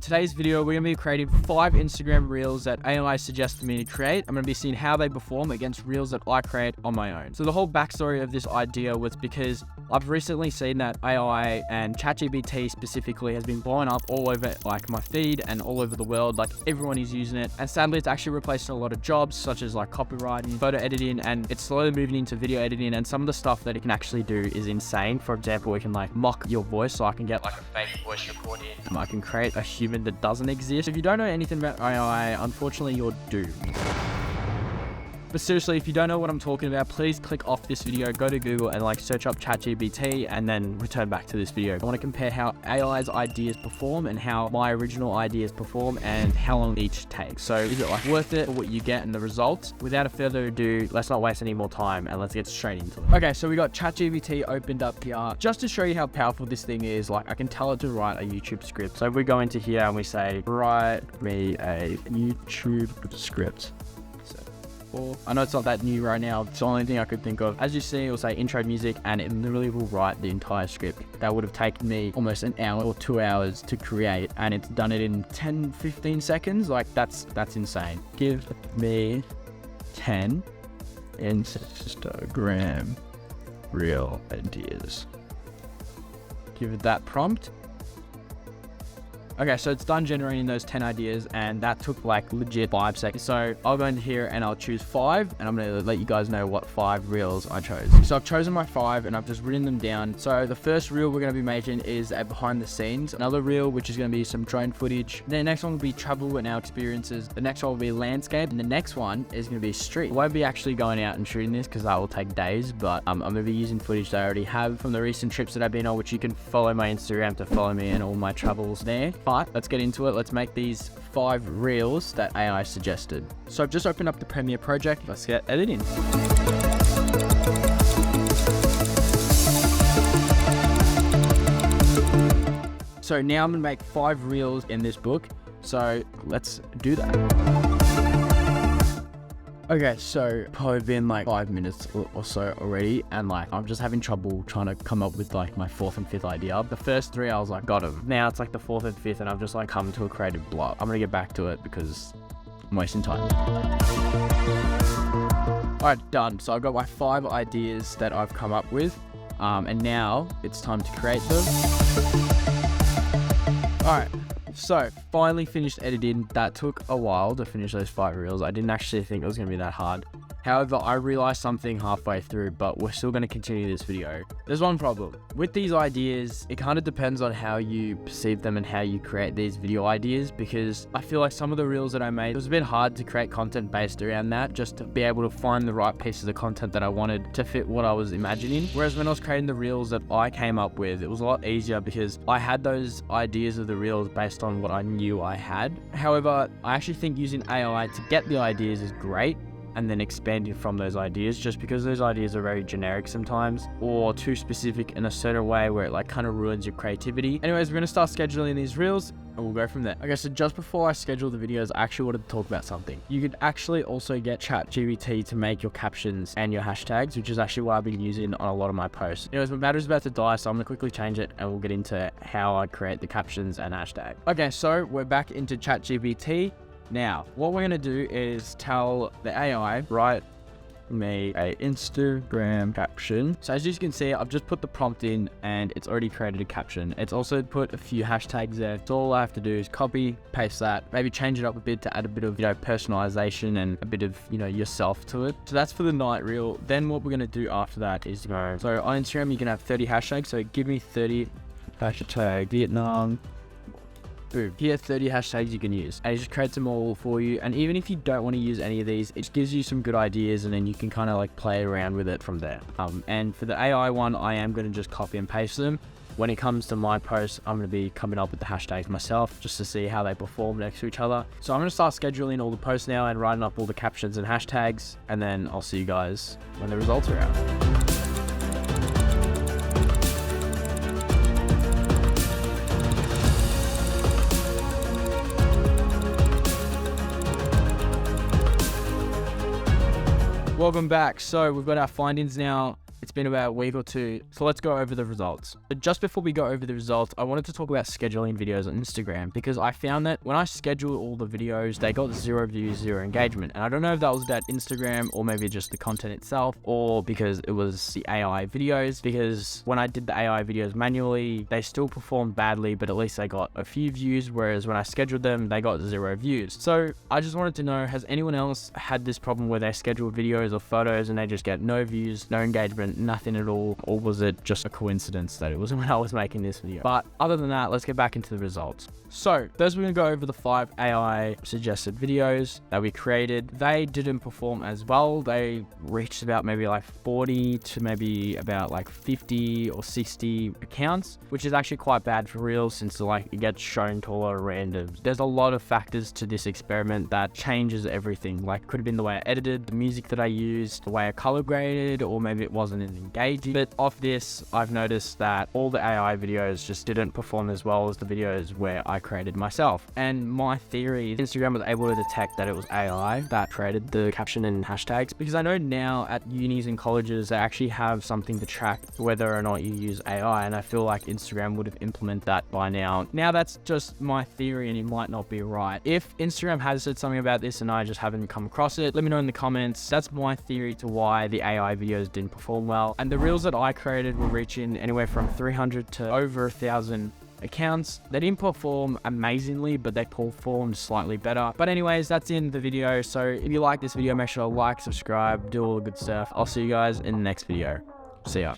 today's video, we're going to be creating 5 Instagram reels that AI suggested me to create. I'm going to be seeing how they perform against reels that I create on my own. So the whole backstory of this idea was because I've recently seen that AI and ChatGPT specifically has been blowing up all over like my feed and all over the world. Like everyone is using it, and sadly it's actually replacing a lot of jobs such as like copywriting, photo editing, and it's slowly moving into video editing. And some of the stuff that it can actually do is insane. For example, we can like mock your voice, so I can get like a fake voice recording. I can create a human that doesn't exist. If you don't know anything about AI, unfortunately you're doomed. But seriously, if you don't know what I'm talking about, please click off this video, go to Google and like search up ChatGPT and then return back to this video. I want to compare how AI's ideas perform and how my original ideas perform and how long each takes. So is it like worth it for what you get and the results? Without a further ado, let's not waste any more time and let's get straight into it. Okay, so we got ChatGPT opened up here. Just to show you how powerful this thing is, like I can tell it to write a YouTube script. So if we go into here and we say, write me a YouTube script. I know it's not that new right now, it's the only thing I could think of. As you see, it'll say intro music and it literally will write the entire script. That would have taken me almost an hour or 2 hours to create, and it's done it in 10-15 seconds. Like that's insane. Give me 10 Instagram reel ideas. Give it that prompt. Okay, so it's done generating those 10 ideas, and that took like legit 5 seconds. So I'll go into here and I'll choose 5, and I'm going to let you guys know what 5 reels I chose. So I've chosen my 5 and I've just written them down. So the first reel we're going to be making is a behind the scenes. Another reel, which is going to be some drone footage. The next one will be travel and our experiences. The next one will be landscape. And the next one is going to be street. I won't be actually going out and shooting this because that will take days, but I'm going to be using footage that I already have from the recent trips that I've been on, which you can follow my Instagram to follow me and all my travels there. But let's get into it. Let's make these 5 reels that AI suggested. So I've just opened up the Premiere project. Let's get editing. So now I'm gonna make 5 reels in this book. So let's do that. Okay, so probably been like 5 minutes or so already, and like I'm just having trouble trying to come up with like my 4th and 5th idea. The first 3 I was like, got them. Now it's like the 4th and 5th and I've just like come to a creative block. I'm gonna get back to it because I'm wasting time. Alright, done. So I've got my 5 ideas that I've come up with, and now it's time to create them. Alright. So, finally finished editing. That took a while to finish those 5 reels. I didn't actually think it was going to be that hard. However, I realized something halfway through, but we're still going to continue this video. There's one problem. With these ideas, it kind of depends on how you perceive them and how you create these video ideas, because I feel like some of the reels that I made, it was a bit hard to create content based around that, just to be able to find the right pieces of content that I wanted to fit what I was imagining. Whereas when I was creating the reels that I came up with, it was a lot easier because I had those ideas of the reels based on what I knew I had. However, I actually think using AI to get the ideas is great, and then expanding from those ideas, just because those ideas are very generic sometimes or too specific in a certain way where it like kind of ruins your creativity. Anyways, we're gonna start scheduling these reels and we'll go from there. Okay, so just before I schedule the videos, I actually wanted to talk about something. You could actually also get ChatGPT to make your captions and your hashtags, which is actually what I've been using on a lot of my posts. Anyways, my battery's about to die, so I'm gonna quickly change it and we'll get into how I create the captions and hashtag. Okay, so we're back into ChatGPT. Now, what we're going to do is tell the AI, write me a Instagram caption. So as you can see, I've just put the prompt in and it's already created a caption. It's also put a few hashtags there. So all I have to do is copy, paste that, maybe change it up a bit to add a bit of, personalization and a bit of, yourself to it. So that's for the night reel. Then what we're going to do after that is go. So on Instagram, you can have 30 hashtags. So give me 30 hashtag Vietnam. Boom. Here are 30 hashtags you can use, and it just creates them all for you. And even if you don't want to use any of these, it just gives you some good ideas, and then you can kind of like play around with it from there. And for the AI one, I am going to just copy and paste them. When it comes to my posts, I'm going to be coming up with the hashtags myself just to see how they perform next to each other. So I'm going to start scheduling all the posts now and writing up all the captions and hashtags, and then I'll see you guys when the results are out. Welcome back. So we've got our findings now. It's been about a week or two, so let's go over the results. But just before we go over the results, I wanted to talk about scheduling videos on Instagram, because I found that when I scheduled all the videos, they got 0 views, 0 engagement. And I don't know if that was about Instagram or maybe just the content itself, or because it was the AI videos, because when I did the AI videos manually, they still performed badly, but at least they got a few views, whereas when I scheduled them, they got 0 views. So I just wanted to know, has anyone else had this problem where they schedule videos or photos and they just get no views, no engagement, nothing at all? Or was it just a coincidence that it was when I was making this video? But other than that, let's get back into the results. So first, we're gonna go over the 5 AI suggested videos that we created. They didn't perform as well. They reached about maybe like 40 to maybe about like 50 or 60 accounts, which is actually quite bad for Reels, since like it gets shown to a lot of randoms. There's a lot of factors to this experiment that changes everything. Like, could have been the way I edited, the music that I used, the way I color graded, or maybe it wasn't as engaging. But off this, I've noticed that all the AI videos just didn't perform as well as the videos where I created myself. And my theory, Instagram was able to detect that it was AI that created the caption and hashtags, because I know now at unis and colleges they actually have something to track whether or not you use AI, and I feel like Instagram would have implemented that by now. Now that's just my theory and it might not be right. If Instagram has said something about this and I just haven't come across it, let me know in the comments. That's my theory to why the AI videos didn't perform well. And the reels that I created were reaching anywhere from 300 to over 1,000 accounts. They didn't perform amazingly, but they performed slightly better. But anyways, that's in the video. So if you like this video, make sure to like, subscribe, do all the good stuff. I'll see you guys in the next video. See ya.